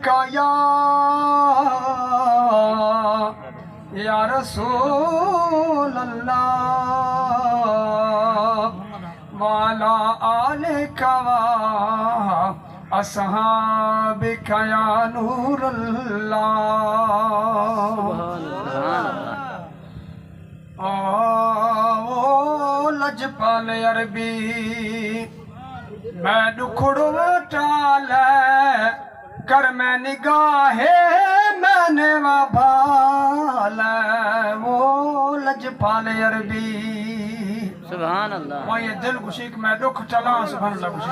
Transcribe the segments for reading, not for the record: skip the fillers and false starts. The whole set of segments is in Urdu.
کا یا رسول اللہ والا آلک و اصحابک یا نور اللہ او لجپال عربی میں دکھڑو ٹالے کر میں نگاہ میں نے وبالے وہ لجپال عربی سبحان اللہ وہ یہ دل گشی کہ میں دکھ ٹلا سبحان اللہ گشی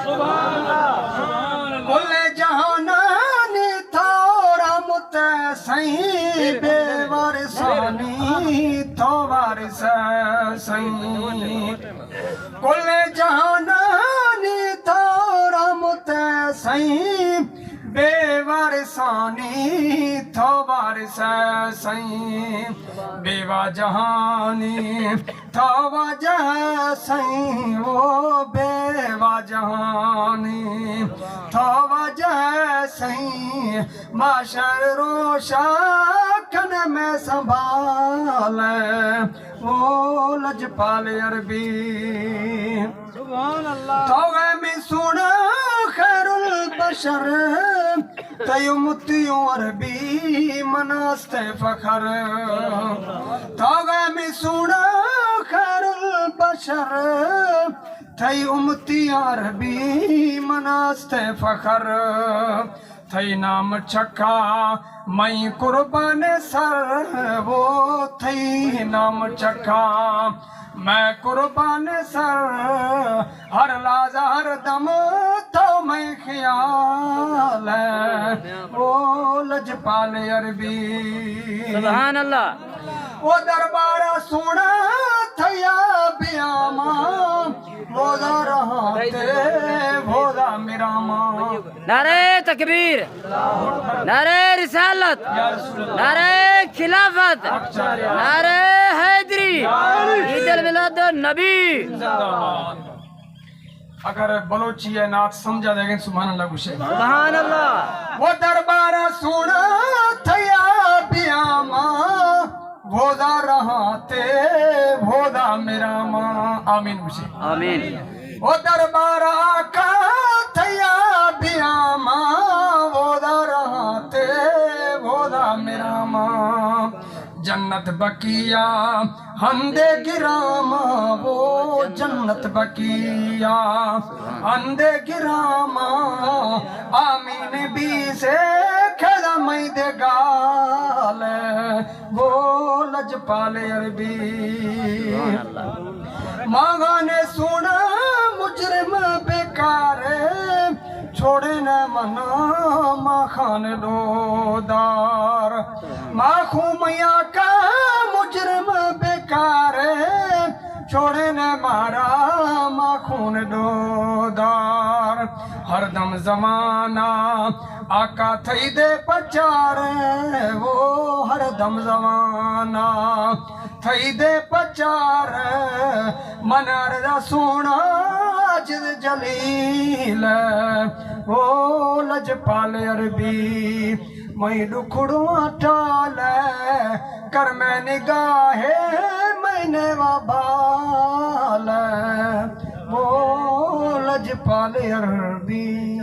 کل جہانانی تھوڑا متسعی بے وارثانی تو وارث سعی کل جہانانی تھوڑا متسعی بے وارثانی تو وارث سعی بیوہ جہانی تو وجہ سعی وہ بیوہ جہانی تو وجہ سعی معاشر روشن میں سنبھالے وہ لجپال عربی سبحان اللہ تو میں سنا خیر البشر تیمتیوں عربی مناست فخر تو میں سنا خیر البشر تھی امتی عربی مناست فخر تھی نام چکا میں قربان سر وہ تھی نام چکا میں قربان سر ہر لحظہ ہر دم تو میں خیال ہے وہ لجپال عربی سبحان اللہ وہ دربارہ سونا تھیا بیاما بودا رہا تے بودا میراما نعرہ تکبیر نعرہ رسالت نعرہ خلافت نعرہ حیدری عید المیلاد النبی اگر بلوچی ہے نعت سمجھا دے گے سبحان اللہ گوشے سبحان اللہ وہ دربارہ سونا تھیا بیاما بودا رہا تے بودا میراما آمین گوشے آمین وہ دربارہ آقا تھیا بیاما بودا رہا تے بودا میراما جنت بقیہ ہندے گراما وہ جنت بقیہ ہندے گراما آمین بھی سے کھڑا میں دے گال وہ لجپال عربی ماں نے سونا مجرم بیکار چھوڑے نہ منا ماں خان لودار ماں خومیا کا مجرم بیکار چھوڑے نہ مارا ماں خون لودار ہر دم زمانہ آقا تھئی دے پچار وہ ہر دم زمانہ تھئی دے پچار منار دا سونا جد جلیل وہ لجپال عربی میں دکھڑوں ٹال کر میں نگاہ میں نے وبال وہ لجپال عربی